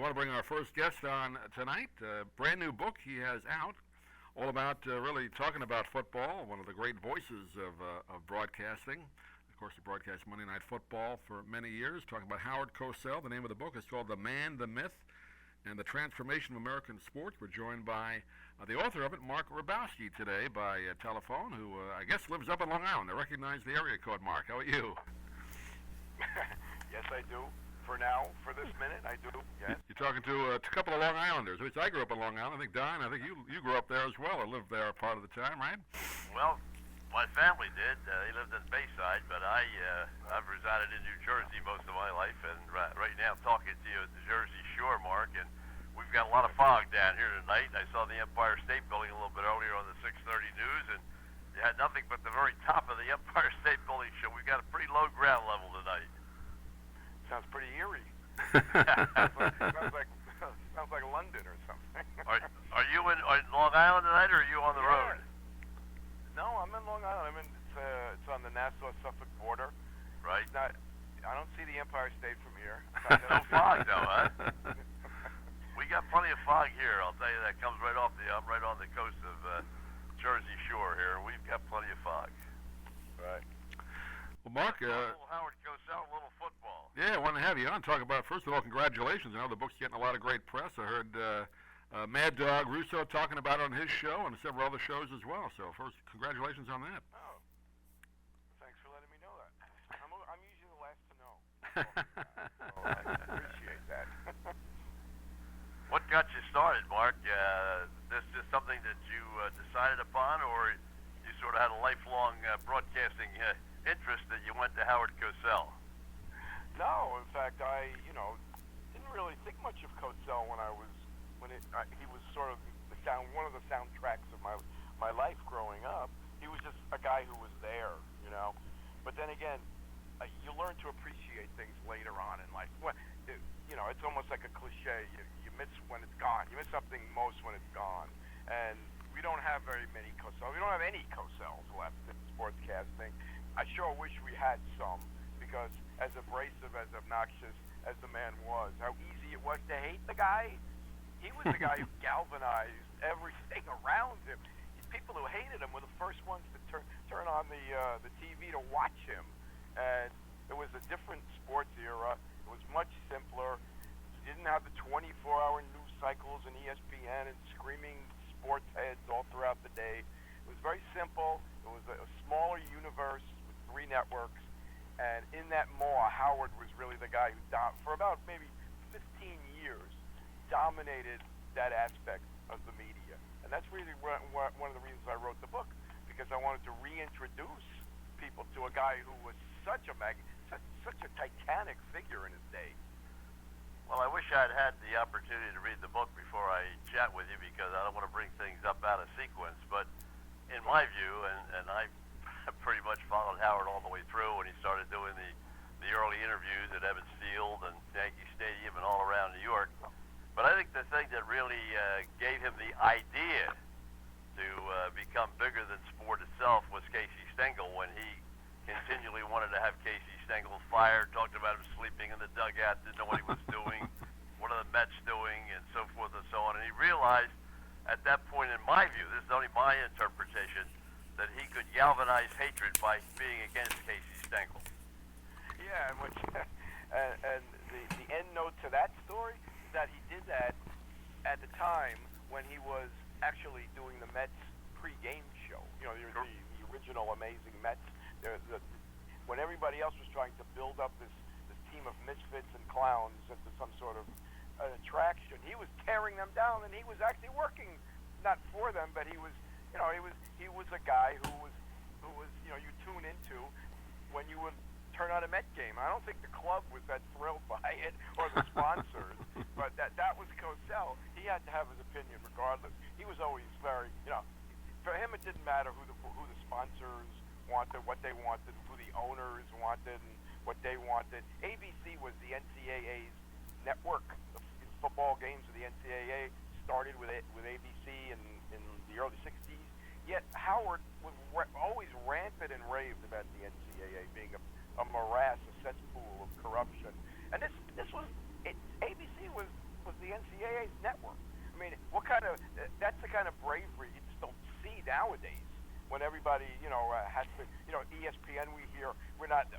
want to bring our first guest on tonight. Brand new book he has out, all about really talking about football. One of the great voices of broadcasting. Of course, he broadcast Monday Night Football for many years. Talking about Howard Cosell. The name of the book is called "The Man, the Myth, and the Transformation of American Sports." We're joined by the author of it, Mark Ribowsky, today by telephone, who I guess lives up in Long Island. I recognize the area code, Mark. How are you? Yes, I do. For now, for this minute, I do. Yes. You're talking to a couple of Long Islanders, which I grew up in Long Island. I think, Don, I think you grew up there as well, or lived there part of the time, right? Well, my family did. They lived in Bayside, but I've resided in New Jersey most of my life, and right now I'm talking to you at the Jersey Shore, Mark, and we've got a lot of fog down here tonight. I saw the Empire State Building a little bit earlier on the 6:30 news, and you had nothing but the very top of the Empire State Building show. We've got a pretty low ground level tonight. Sounds pretty eerie. sounds like London or something. Are you in Long Island tonight, or are you on the road? No, I'm in Long Island. It's on the Nassau-Suffolk border. Right. I don't see the Empire State from here. No fog though, huh? We got plenty of fog here. I'll tell you that comes right off I'm right on the coast of Jersey Shore here. We've got plenty of fog. Right. Well, Mark, Howard Cosell, a little football. Yeah, I want to have you on. Talk about, first of all, congratulations. I know the book's getting a lot of great press. I heard Mad Dog Russo talking about it on his show and several other shows as well. So first, congratulations on that. Oh, thanks for letting me know that. I'm usually the last to know. So I appreciate that. What got you started, Mark? This is something that you decided upon, or you sort of had a lifelong broadcasting interest that you went to Howard Cosell? No, in fact, I didn't really think much of Cosell he was sort of one of the soundtracks of my life growing up. He was just a guy who was there, But then again, you learn to appreciate things later on in life. It's almost like a cliche. You miss when it's gone. You miss something most when it's gone. And we don't have very many Cosell. We don't have any Cosells left in sportscasting. I sure wish we had some, because as abrasive, as obnoxious as the man was, how easy it was to hate the guy. He was the guy who galvanized everything around him. People who hated him were the first ones to turn on the TV to watch him. And it was a different sports era. It was much simpler. You didn't have the 24-hour news cycles and ESPN and screaming sports heads all throughout the day. It was very simple. It was a smaller universe with 3 networks. And in that maw, Howard was really the guy who, for about maybe 15 years, dominated that aspect of the media. And that's really one of the reasons I wrote the book, because I wanted to reintroduce people to a guy who was such a titanic figure in his day. Well, I wish I'd had the opportunity to read the book before I chat with you, because I don't want to bring things up out of sequence. But in my view, and I pretty much followed Howard all the way through when he started doing the early interviews at Evans Field and Yankee Stadium and all around New York. But I think the thing that really gave him the idea to become bigger than sport itself was Casey Stengel, when he continually wanted to have Casey Stengel fired, talked about him sleeping in the dugout, didn't know what he was doing, what are the Mets doing, and so forth and so on. And he realized at that point, in my view, this is only my interpretation, that he could galvanize hatred by being against Casey Stengel. Yeah, and the end note to that story is that he did that at the time when he was actually doing the Mets pre-game show. The original Amazing Mets. When everybody else was trying to build up this team of misfits and clowns into some sort of attraction, he was tearing them down, and he was actually working not for them, but he was a guy who was you tune into when you would turn on a Met game. I don't think the club was that thrilled by it, or the sponsors, but that was Cosell. He had to have his opinion regardless. He was always very, for him it didn't matter who the sponsors wanted, what they wanted, who the owners wanted, and what they wanted. ABC was the NCAA's network. The football games of the NCAA started with ABC in the early 60s. Yet Howard was always ranted and raved about the NCAA being a morass, a cesspool of corruption. And ABC was the NCAA's network. I mean, what kind of that's the kind of bravery you just don't see nowadays. When everybody, has to, ESPN, we hear are not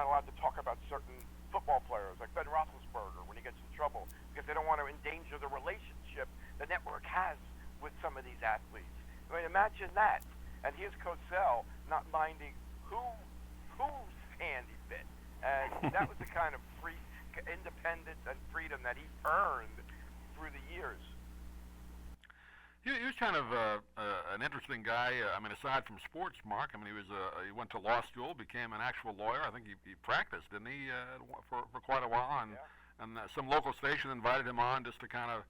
allowed to talk about certain football players like Ben Roethlisberger when he gets in trouble because they don't want to endanger the relationship the network has with some of these athletes. I mean, imagine that. And here's Cosell not minding whose hand he bit, and that was the kind of free independence and freedom that he earned through the years. He was kind of an interesting guy. I mean, aside from sports, Mark. I mean, he went to law school, became an actual lawyer. I think he practiced, didn't he, for quite a while? And some local station invited him on just to kind of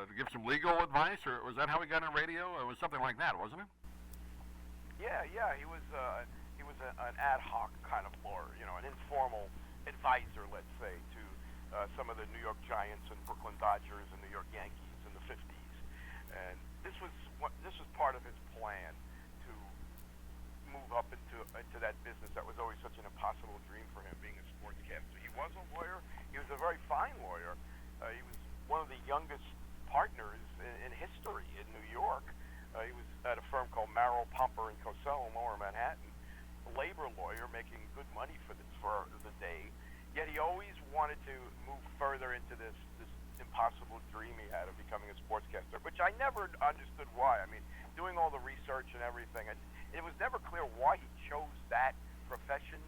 to give some legal advice, or was that how he got on radio? It was something like that, wasn't it? Yeah. He was an ad hoc kind of lawyer, an informal advisor, let's say, to some of the New York Giants and Brooklyn Dodgers and New York Yankees in the 50s. And this was part of his plan to move up into that business that was always such an impossible dream for him, being a sportscaster. He was a lawyer. He was a very fine lawyer. He was one of the youngest partners in history in New York. He was at a firm called Merrill, Pomper and Cosell in Lower Manhattan, a labor lawyer making good money for the day. Yet he always wanted to move further into this impossible dream he had of becoming a sportscaster, which I never understood why. I mean, doing all the research and everything, it was never clear why he chose that profession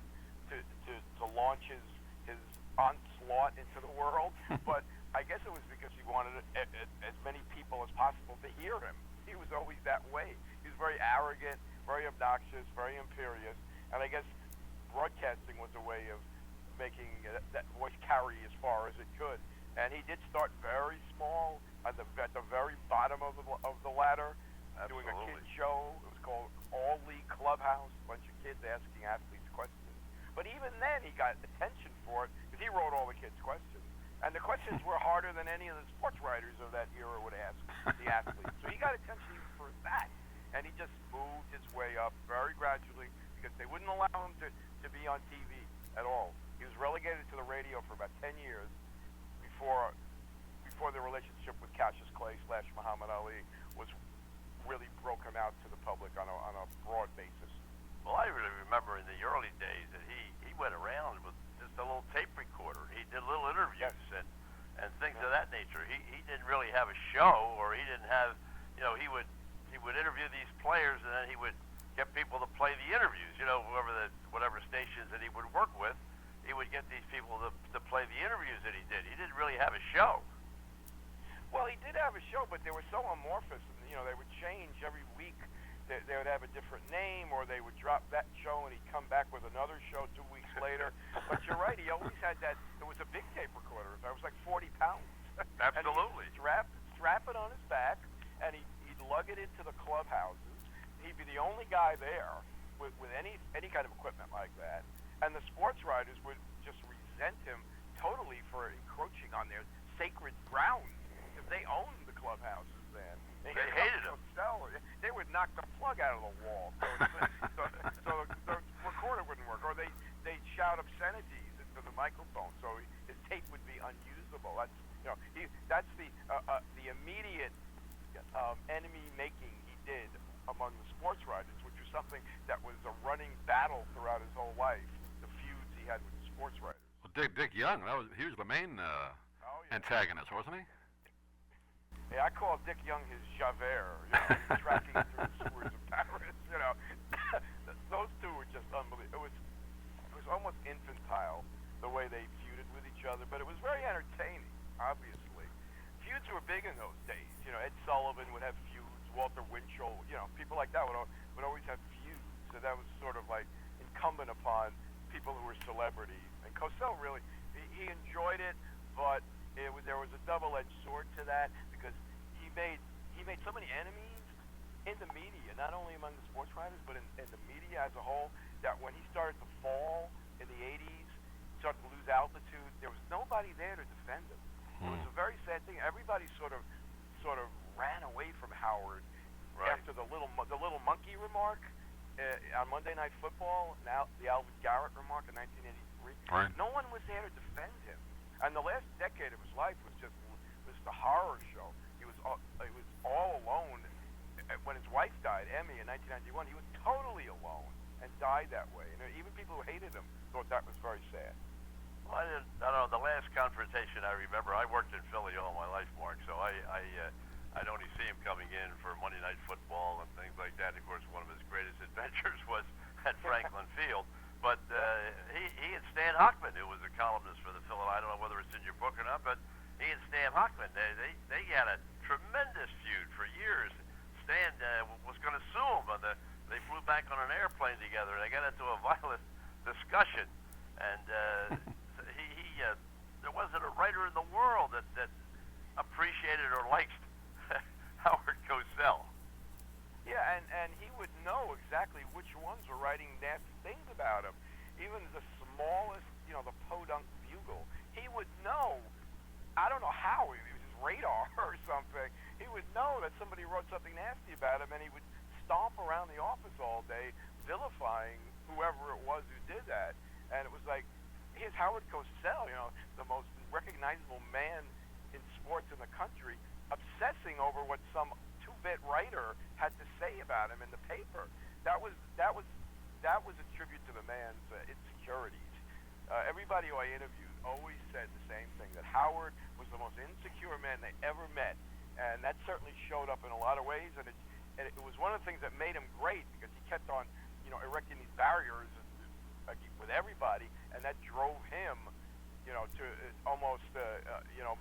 to launch his onslaught into the world. But I guess it was because he wanted as many people as possible to hear him. He was always that way. He was very arrogant, very obnoxious, very imperious, and I guess broadcasting was a way of making that voice carry as far as it could. And he did start very small at the very bottom of the ladder, doing a kid show. It was called All League Clubhouse, a bunch of kids asking athletes questions. But even then, he got attention for it because he wrote all the kids' questions. And the questions were harder than any of the sports writers of that era would ask the athletes. So he got attention even for that. And he just moved his way up very gradually because they wouldn't allow him to be on TV at all. He was relegated to the radio for about 10 years before the relationship with Cassius Clay / Muhammad Ali was really broke him out to the public on a broad basis. Well, I really remember in the early days that he went around with just a little tape recorder. He did little interviews and things of that nature. He didn't really have a show, or he didn't have, he would interview these players, and then he would get people to play the interviews. Whatever stations that he would work with, he would get these people to play the interviews that he did. He didn't really have a show. Well, he did have a show, but they were so amorphous. And, they would change every week. They would have a different name, or they would drop that show and he'd come back with another show 2 weeks later. But you're right, he always had that. It was a big tape recorder. It was like 40 pounds. Absolutely. And he'd strap it on his back, and he'd lug it into the clubhouses. He'd be the only guy there with any kind of equipment like that. And the sports writers would just resent him totally for encroaching on their sacred grounds, because they owned the clubhouses then. They hated him. They would knock the plug out of the wall so the recorder wouldn't work, or they'd shout obscenities into the microphone, so his tape would be unusable. That's the immediate enemy making he did among the sports writers, which was something that was a running battle throughout his whole life. He had with the sports writers. Well, Dick Young, he was the main antagonist, wasn't he? Yeah, I call Dick Young his Javert. Tracking through the sewers of Paris. Those two were just unbelievable. It was almost infantile the way they feuded with each other, but it was very entertaining. Obviously, feuds were big in those days. Ed Sullivan would have feuds. Walter Winchell. People like that would always have feuds. So that was sort of like incumbent upon people who were celebrities. And Cosell really, he enjoyed it, but there was a double-edged sword to that, because he made so many enemies in the media, not only among the sports writers, but in the media as a whole, that when he started to fall in the 80s, started to lose altitude, there was nobody there to defend him. It was a very sad thing. Everybody sort of ran away from Howard after the little monkey remark on Monday Night Football, now the Alvin Garrett remark in 1983. Right. No one was there to defend him, and the last decade of his life was a horror show. He was all alone. When his wife died, Emmy, in 1991, he was totally alone and died that way. And even people who hated him thought that was very sad. Well, I don't know. The last confrontation I remember, I worked in Philly all my life, Mark. So I'd only see him coming in for Monday Night Football and things like that. Of course, one of his greatest adventures was at Franklin Field. But he and Stan Hochman, who was a columnist for the Philly, I don't know whether it's in your book or not, but he and Stan Hochman, they had a tremendous feud for years. Stan was going to sue him, but they flew back on an airplane together, and they got into a violent discussion. And there wasn't a writer in the world that appreciated or liked Howard Cosell. Yeah, and he would know exactly which ones were writing nasty things about him. Even the smallest, the podunk bugle, he would know. I don't know how. It was his radar or something. He would know that somebody wrote something nasty about him, and he would stomp around the office all day vilifying whoever it was who did that. And it was like, here's Howard Cosell, the most recognizable man in sports in the country, obsessing over what some two-bit writer had to say about him in the paper. That was a tribute to the man's insecurities. Everybody who I interviewed always said the same thing, that Howard was the most insecure man they ever met, and that certainly showed up in a lot of ways. And it was one of the things that made him great, because he kept on, erecting these barriers with everybody, and that drove him, to almost,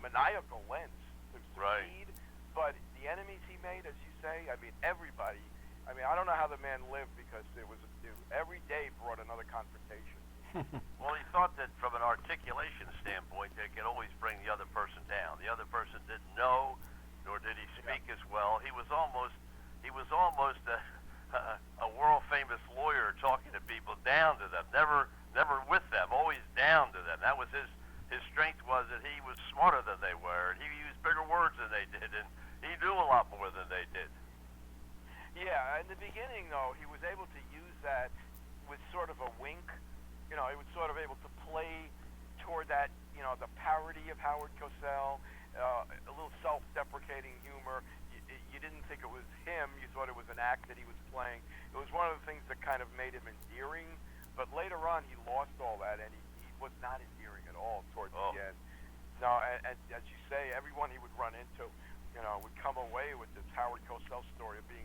maniacal lengths to succeed. Right. But the enemies he made, as you say, everybody. I don't know how the man lived, because every day brought another confrontation. Well, he thought that from an articulation standpoint, they could always bring the other person down. The other person didn't know, nor did he speak as well. He was almost a world-famous lawyer talking to people down to them, never with them, always down to them. That was his strength, was that he was smarter than they were, and he used bigger words than they did, and he knew a lot more than they did. Yeah, in the beginning, though, he was able to use that with sort of a wink. He was sort of able to play toward that, the parody of Howard Cosell, a little self-deprecating humor. You didn't think it was him. You thought it was an act that he was playing. It was one of the things that kind of made him endearing. But later on, he lost all that, and he was not endearing at all towards the end. No, and as you say, everyone he would run into, would come away with this Howard Cosell story of being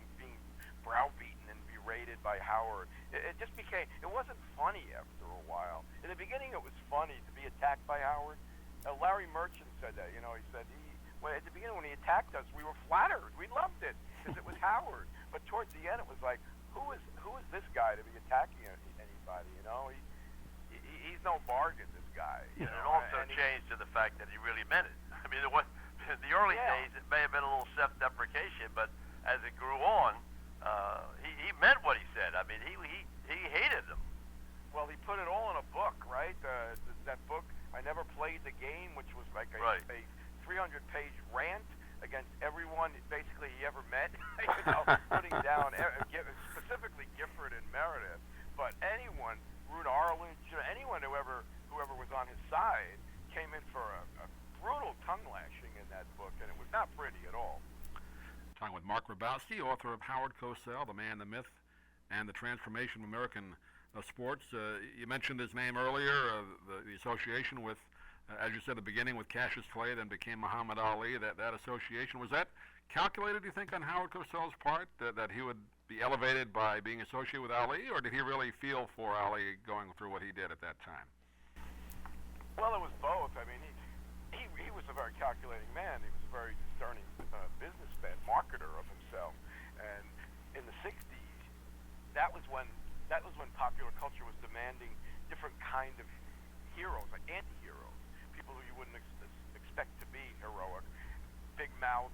browbeaten and berated by Howard. It just became, it wasn't funny after a while. In the beginning, it was funny to be attacked by Howard. Larry Merchant said that, he said, at the beginning when he attacked us, we were flattered. We loved it because it was Howard. But towards the end, it was like, who is this guy to be attacking anybody? He's no bargain, this guy. And it also changed to the fact that he really meant it. In the early days, it may have been a little self-deprecation, but as it grew on, he meant what he said. He hated them. Well, he put it all in a book, right? That book, I Never Played the Game, which was like a 300-page rant against everyone basically he ever met, putting down specifically Gifford and Meredith, but anyone, Rude Arledge, anyone whoever was on his side, came in for a brutal tongue lashing in that book, and it was not pretty at all. Talking with Mark Ribowsky, author of Howard Cosell, The Man, the Myth, and the Transformation of American Sports. You mentioned his name earlier, the association with, as you said at the beginning, with Cassius Clay, then became Muhammad Ali. That association, was that calculated, do you think, on Howard Cosell's part, that he would be elevated by being associated with Ali, or did he really feel for Ali going through what he did at that time? Well, it was both. He was a very calculating man. He was a very discerning businessman, marketer of himself. And in the 60s, that was when popular culture was demanding different kind of heroes, like anti-heroes, people who you wouldn't expect to be heroic, big mouths,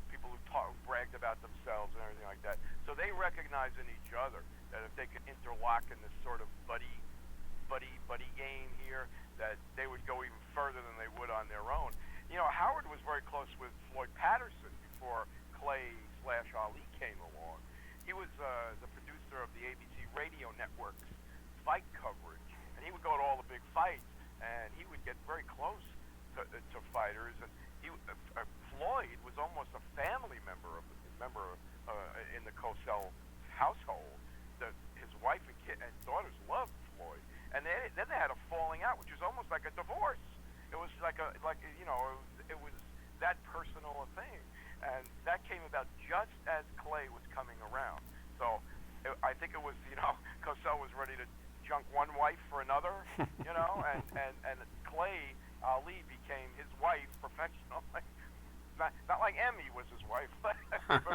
people who bragged about themselves and everything like that. So they recognized in each other that if they could interlock in this sort of buddy game here, that they would go even further than they would on their own. Howard was very close with Floyd Patterson before Clay/Ali came along. He was the producer of the ABC radio network's fight coverage, and he would go to all the big fights, and he would get very close to fighters. And Cosell's household. His wife and daughters loved Floyd, and then they had a falling out, which was almost like a divorce. It was it was that personal a thing, and that came about just as Clay was coming around. So I think it was, Cosell was ready to junk one wife for another, and Clay Ali became his wife professionally. Not like Emmy was his wife, but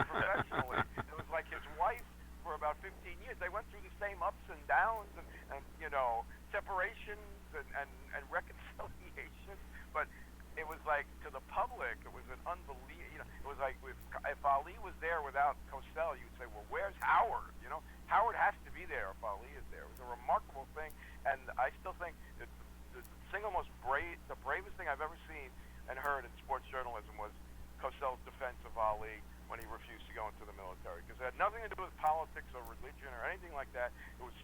professionally. It was like his wife for about 15 years. They went through the same ups and downs and separations and reconciliations. But it was like, to the public, it was an unbelievable, it was like if Ali was there without Cosell, you'd say, well, where's Howard? Howard has to be there if Ali is there. It was a remarkable thing. And I still think that the bravest thing I've ever seen and heard in sports journalism was Cosell's defense of Ali when he refused to go into the military, because it had nothing to do with politics or religion or anything like that. It was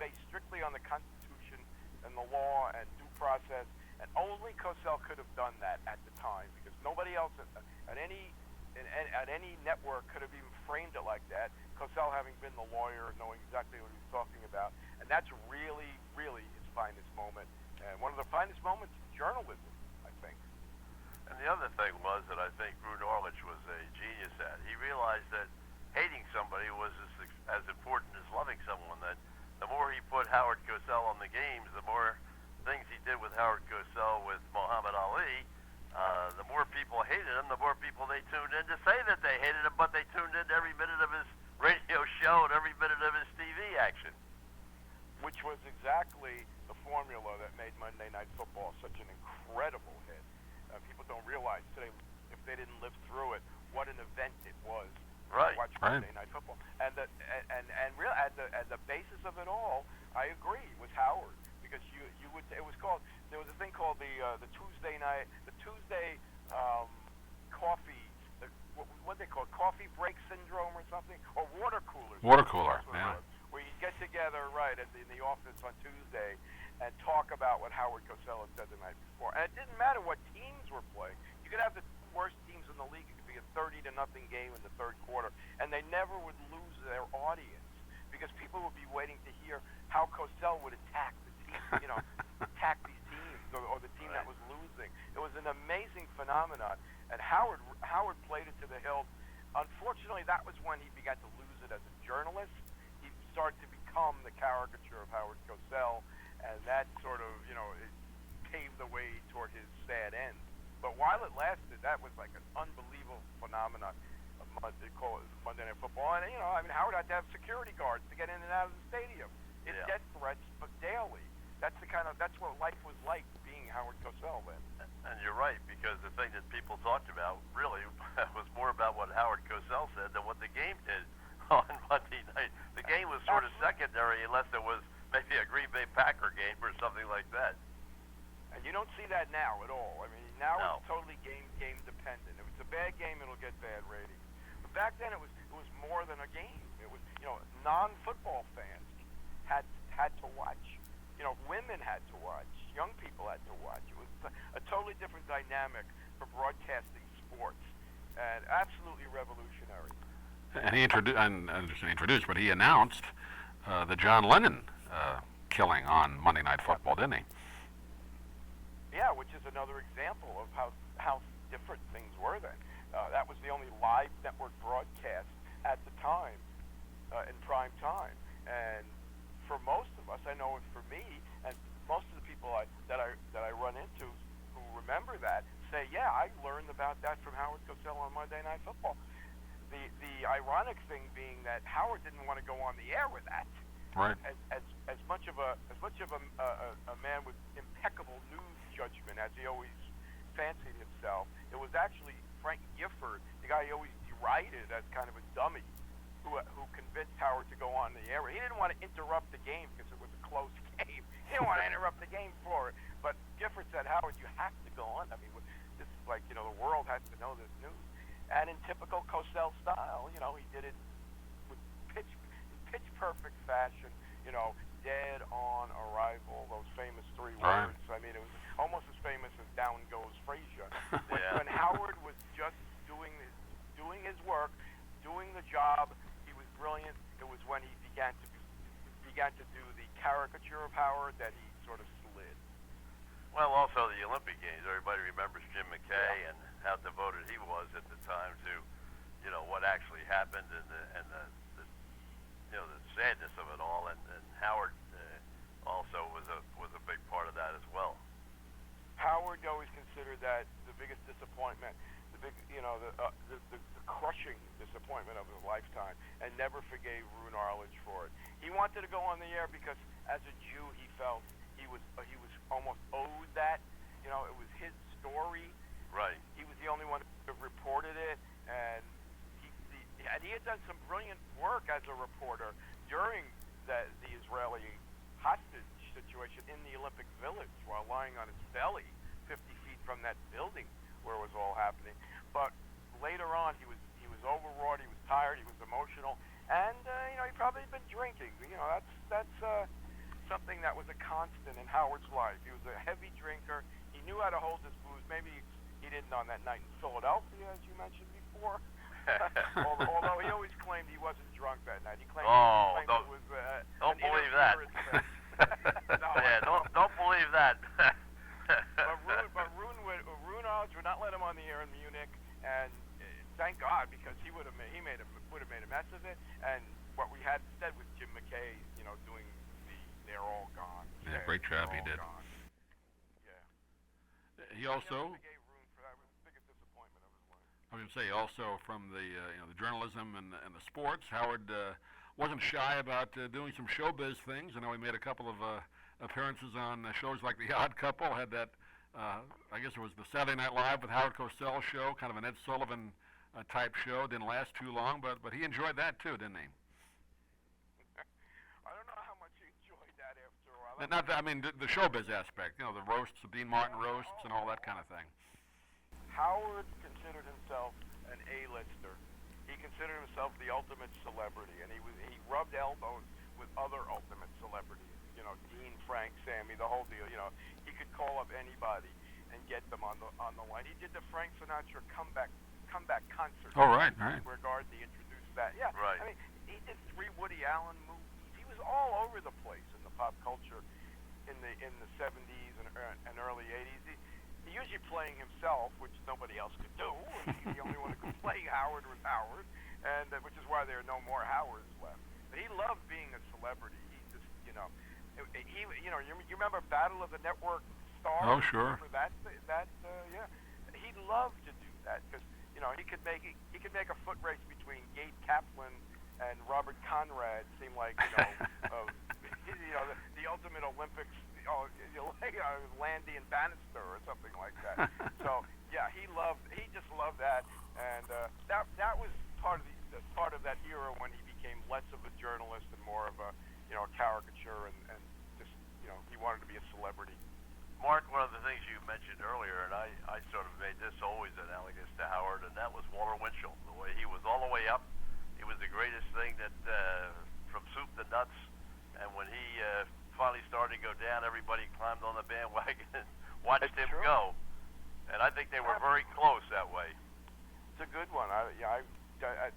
based strictly on the Constitution and the law and due process, and only Cosell could have done that at the time, because nobody else at any network could have even framed it like that. Cosell, having been the lawyer, knowing exactly what he was talking about, and that's really, really his finest moment, and one of the finest moments in journalism, I think. And the other thing was that I think Rue Norwich was a genius at. He realized that hating somebody was as important as loving someone. That the more he put Howard Cosell on the games, the more things he did with Howard Cosell with Muhammad Ali, the more people hated him, the more people they tuned in to say that they hated him, but they tuned in to every minute of his radio show and every minute of his TV action. Which was exactly the formula that made Monday Night Football such an incredible hit. People don't realize today, if they didn't live through it, what an event it was to watch Monday Night Football. And at the basis of it all, I agree with Howard, because you would, it was called, there was a thing called the Tuesday coffee, what they call it, coffee break syndrome or something, or water coolers. Water cooler, yeah. Where you get together in the office on Tuesday and talk about what Howard Cosell had said the night before. And it didn't matter what teams were playing. You could have the worst teams in the league. It could be a 30-0 game in the third quarter, and they never would lose their audience, because people would be waiting to hear how Cosell would attack the team, attack these teams or the team that was losing. It was an amazing phenomenon, and Howard played it to the hilt. Unfortunately, that was when he began to lose it as a journalist. He started to become the caricature of Howard Cosell, and that sort of, it paved the way toward his sad end. But while it lasted, that was like an unbelievable phenomenon of Monday Night Football. And, Howard had to have security guards to get in and out of the stadium. It's death threats, but daily. That's what life was like being Howard Cosell then. And you're right, because the thing that people talked about really was more about what Howard Cosell said than what the game did on Monday night. The game was sort of secondary, unless there was maybe a Green Bay Packer game or something like that. And you don't see that now at all. I mean, now it's totally game dependent. If it's a bad game, it'll get bad ratings. But back then, it was more than a game. It was, non-football fans had to watch. Women had to watch. Young people had to watch. It was a totally different dynamic for broadcasting sports, and absolutely revolutionary. And he introduced, but he announced the John Lennon killing on Monday Night Football, didn't he? Yeah, which is another example of how different things were then. That was the only live network broadcast at the time, in prime time. And for most of us, I know, and for me, and most of the people that I run into who remember that say, yeah, I learned about that from Howard Cosell on Monday Night Football. The ironic thing being that Howard didn't want to go on the air with that. Right. As much of a man with impeccable news judgment as he always fancied himself, it was actually Frank Gifford, the guy he always derided as kind of a dummy, who convinced Howard to go on the air. He didn't want to interrupt the game because it was a close game. He didn't want to interrupt the game for it. But Gifford said, Howard, you have to go on. I mean, this is like, the world has to know this news. And in typical Cosell style, he did it with pitch perfect fashion, dead on arrival, those famous three words. I mean, it was almost as famous as Down Goes Frazier. When Howard was just doing his work, doing the job, he was caricature of Howard that he sort of slid. Well, also the Olympic Games. Everybody remembers Jim McKay Yeah. and how devoted he was at the time to, what actually happened and the the sadness of it all. And Howard also was a big part of that as well. Howard always considered that the biggest disappointment, the crushing disappointment of his lifetime, and never forgave Roone Arledge for it. He wanted to go on the air because, as a Jew, he felt he was almost owed that. It was his story. Right. He was the only one who reported it, and he had done some brilliant work as a reporter during the Israeli hostage situation in the Olympic Village while lying on his belly 50 feet from that building where it was all happening. But later on, he was overwrought, he was tired, he was emotional, and he probably had been drinking. That's something that was a constant in Howard's life. He was a heavy drinker. He knew how to hold his booze. Maybe he didn't on that night in Philadelphia, as you mentioned before. Although he always claimed he wasn't drunk that night. He claimed it was don't believe that. No, yeah, don't believe that. but Roone Arledge would not let him on the air in Munich, and thank God, because he would have made a mess of it. And what we had instead was Jim McKay, doing the "They're All Gone." Yeah, great job he did. Gone. Yeah. He also. That was the biggest disappointment of his life. I was going to say also from the the journalism and the sports, Howard wasn't shy about doing some showbiz things. I know he made a couple of appearances on shows like The Odd Couple. Had that, I guess it was the Saturday Night Live with Howard Cosell show, kind of an Ed Sullivan type show. Didn't last too long, but he enjoyed that too, didn't he? I don't know how much he enjoyed that after a while. Not that, I mean the showbiz aspect, the roasts, the Dean Martin roasts, and all that kind of thing. Howard considered himself an A-lister. He considered himself the ultimate celebrity, and he rubbed elbows with other ultimate celebrities. Dean, Frank, Sammy, the whole deal. He could call up anybody and get them on the line. He did the Frank Sinatra comeback concert. Oh, right. Where Gardner introduced that. Yeah. Right. I mean, he did 3 Woody Allen movies. He was all over the place in the pop culture in the 70s and early 80s. He usually playing himself, which nobody else could do. The only one who could play Howard was Howard, and which is why there are no more Howards left. But he loved being a celebrity. He just, you remember Battle of the Network Stars? Oh, sure. That yeah. He loved to do that because he could make a foot race between Gabe Kaplan and Robert Conrad seem like the ultimate Olympics. Landy and Bannister or something like that. So yeah, he just loved that, and that was part of that era when he became less of a journalist and more of a caricature, and just he wanted to be a celebrity. Mark, one of the things you mentioned earlier, and I sort of made this always analogous to Howard, and that was Walter Winchell. The way he was all the way up, he was the greatest thing that from soup to nuts, and when he finally started to go down, everybody climbed on the bandwagon and watched him go. And I think they were very close that way. It's a good one. I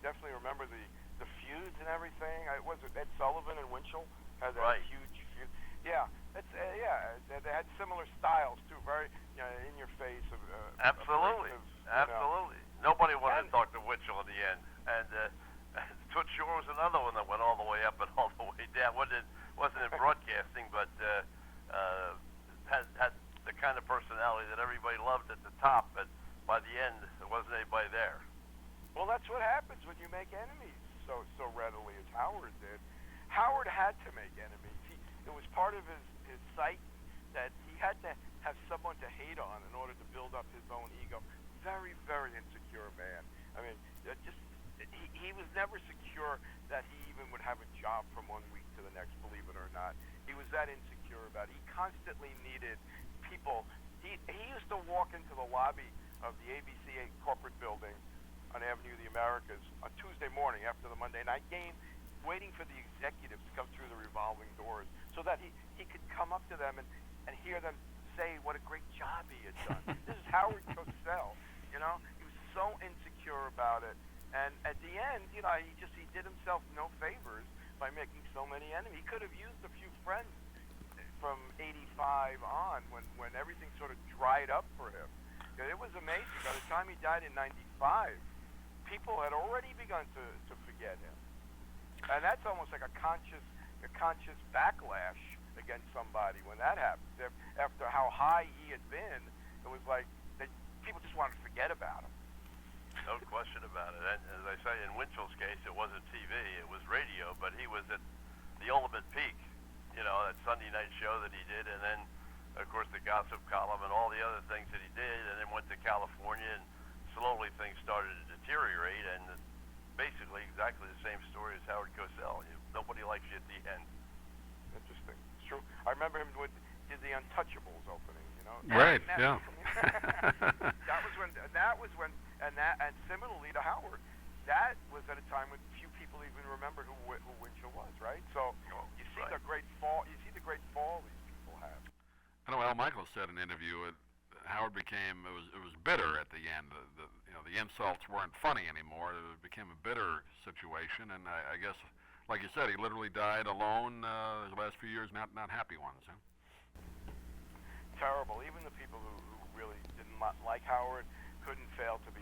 definitely remember the feuds and everything. Was it Ed Sullivan and Winchell had that huge feud? Yeah, they had similar styles too. Very in your face. Absolutely. Nobody wanted to talk to Winchell in the end, and Toots Shore was another one that went all the way up and all the way down. Wasn't in broadcasting, but had the kind of personality that everybody loved at the top, but by the end, there wasn't anybody there. Well, that's what happens when you make enemies so readily as Howard did. Howard had to make enemies. It was part of his psyche that he had to have someone to hate on in order to build up his own ego. Very, very insecure man. I mean, he was never secure that he even would have a job from one week to the next, believe it or not. He was that insecure about it. He constantly needed people. He used to walk into the lobby of the ABC corporate building on Avenue of the Americas on Tuesday morning after the Monday night game, waiting for the executives to come through the revolving doors so that he could come up to them and hear them say what a great job he had done. This is Howard Cosell. He was so insecure about it. And at the end, he did himself no favors by making so many enemies. He could have used a few friends from '85 on, when everything sort of dried up for him. It was amazing. By the time he died in '95, people had already begun to forget him, and that's almost like a conscious backlash against somebody when that happens. After how high he had been, it was like people just wanted to forget about him. No question about it. And as I say, in Winchell's case, it wasn't TV, it was radio, but he was at the ultimate peak. You know, that Sunday night show that he did, and then, of course, the gossip column and all the other things that he did, and then went to California, and slowly things started to deteriorate, and basically exactly the same story as Howard Cosell. Nobody likes you at the end. Interesting. It's true. I remember him did the Untouchables opening, you know. Right, yeah. That was when, and similarly to Howard, that was at a time when few people even remembered who Winchell was, right? So you see the great fall. You see the great fall these people have. I know Al Michaels said in an interview Howard became it was bitter at the end. The insults weren't funny anymore. It became a bitter situation, and I guess, like you said, he literally died alone. His last few years, not happy ones. Huh? Terrible. Even the people who really didn't like Howard couldn't fail to be,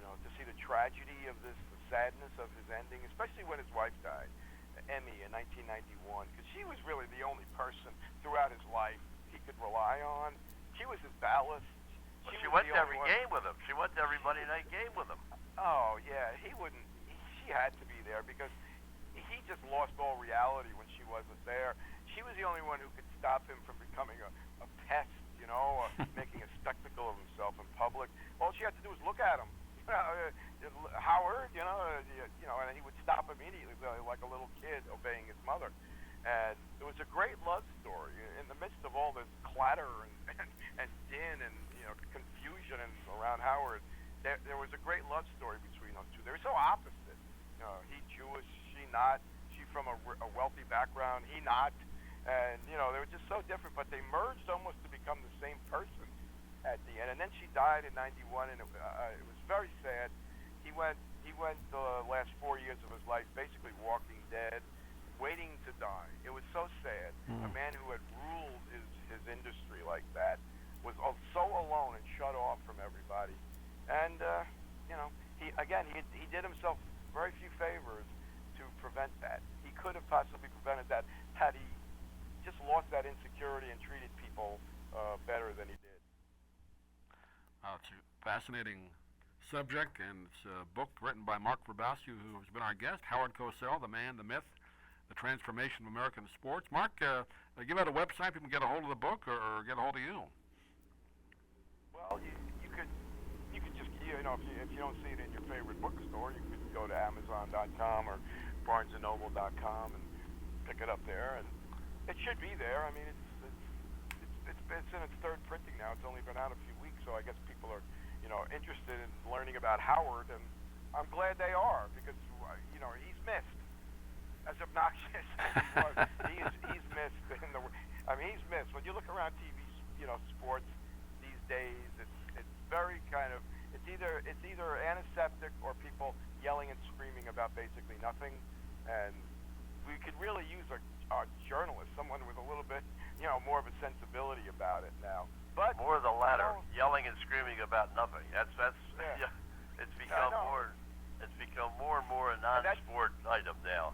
to see the tragedy of this, the sadness of his ending, especially when his wife died, Emmy, in 1991, because she was really the only person throughout his life he could rely on. She was his ballast. Well, she went to every game with him. She went to every Monday night game with him. Oh yeah, she had to be there because he just lost all reality when she wasn't there. She was the only one who could stop him from becoming a pest, making a spectacle of himself in public. All she had to do was look at him. Howard, and he would stop immediately, like a little kid obeying his mother. And it was a great love story in the midst of all this clatter and din and confusion around Howard. There was a great love story between those two. They were so opposite. He Jewish, she not. She from a wealthy background, he not. And they were just so different, but they merged almost to become the same person at the end. And then she died in '91, and it was very sad. He went the last 4 years of his life basically walking dead, waiting to die. It was so sad. A man who had ruled his industry like that was so alone and shut off from everybody. And he did himself very few favors to prevent that. He could have possibly prevented that had he just lost that insecurity and treated people better than he did. It's a fascinating subject, and it's a book written by Mark Ribowsky, who has been our guest. Howard Cosell, The Man, the Myth, The Transformation of American Sports. Mark, give out a website people can get a hold of the book or get a hold of you. Well, you could just if you don't see it in your favorite bookstore, you could go to Amazon.com or BarnesandNoble.com and pick it up there, and it should be there. I mean, it's in its third printing now. It's only been out a few weeks, so I guess people are interested in learning about Howard, and I'm glad they are because he's missed. As obnoxious as he was, he's missed. He's missed. When you look around TV, sports these days, it's very it's either antiseptic or people yelling and screaming about basically nothing, and we could really use a journalist, someone with a little bit, more of a sensibility about it now. But more of the latter, yelling and screaming about nothing. That's yeah. It's become more. It's become more and more a non-sport item now.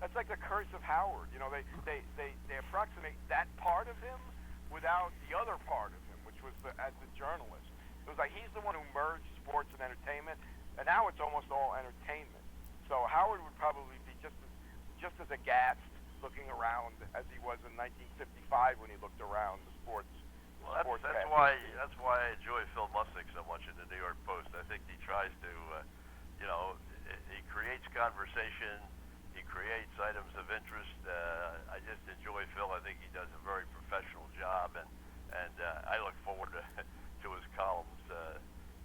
That's like the curse of Howard. They approximate that part of him without the other part of him, which was as the journalist. It was like he's the one who merged sports and entertainment, and now it's almost all entertainment. So Howard would probably be just as aghast looking around as he was in 1955 when he looked around the sports. Well, that's why I enjoy Phil Mussick so much in the New York Post. I think he tries to, he creates conversation. He creates items of interest. I just enjoy Phil. I think he does a very professional job, and I look forward to his columns.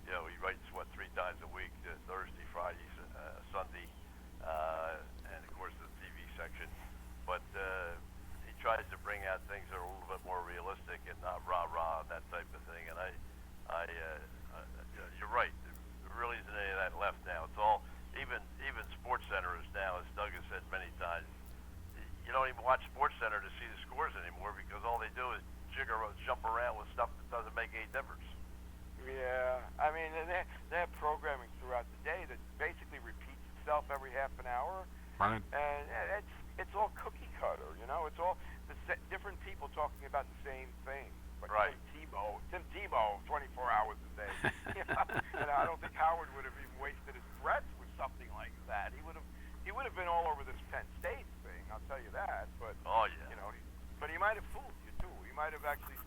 He writes 3 times a week: Thursday, Friday, Sunday, and of course the TV section. But he tries to bring out things that are a little bit more realistic and not rah-rah and that type of thing. And you're right. There really isn't any of that left now. It's all even Sports Center is now, as Doug has said many times. You don't even watch Sports Center to see the scores anymore they have programming throughout the day that basically repeats itself every half an hour, Right. and it's all cookie cutter. It's all different people talking about the same thing. Like Right. Tim Tebow, 24 hours a day. And I don't think Howard would have even wasted his breath with something like that. He would have been all over this Penn State thing. I'll tell you that. But Oh yeah. But he might have fooled you too. He might have actually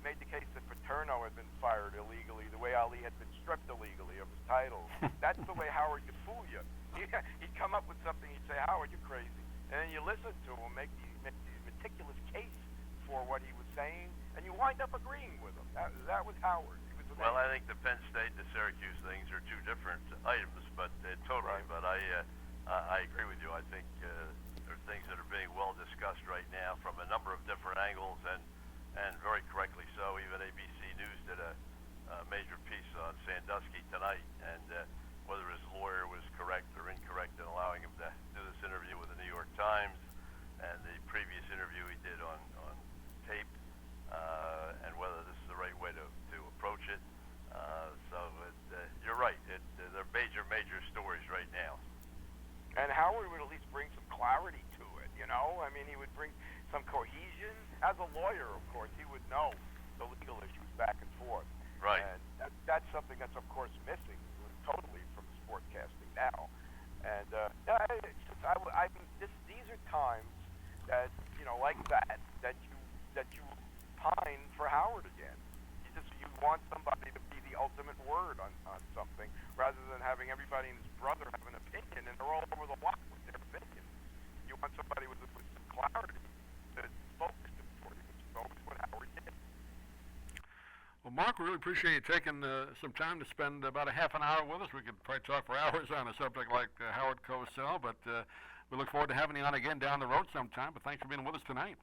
made the case that Paterno had been fired illegally, the way Ali had been stripped illegally of his titles. That's the way Howard could fool you. He'd come up with something. He'd say, "Howard, you're crazy," and then you listen to him make these meticulous case for what he was saying, and you wind up agreeing with him. That was Howard. He was Well, I think the Penn State and the Syracuse things are two different items, but totally. Right. But I agree with you. I think there are things that are being well discussed right now from a number of different angles, and very correctly so. Even ABC News did a major piece on Sandusky tonight, and whether his lawyer was correct or incorrect in allowing him to do this interview with the New York Times, and the previous interview he did on tape, and whether this is the right way to approach it. You're right. They're major stories right now. And Howard would at least bring some clarity to it, I mean, he would bring some cohesion. As a lawyer, of course, he would know the legal issues back and forth. Right. And that's something that's, of course, missing totally from sportcasting now. And these are times that, like that you pine for Howard again. You want somebody to be the ultimate word on something, rather than having everybody and his brother have an opinion, and they're all over the lot with their opinion. You want somebody with some clarity that's focused for you, which is always what Howard did. Well, Mark, we really appreciate you taking some time to spend about a half an hour with us. We could probably talk for hours on a subject like Howard Cosell, but we look forward to having you on again down the road sometime. But thanks for being with us tonight.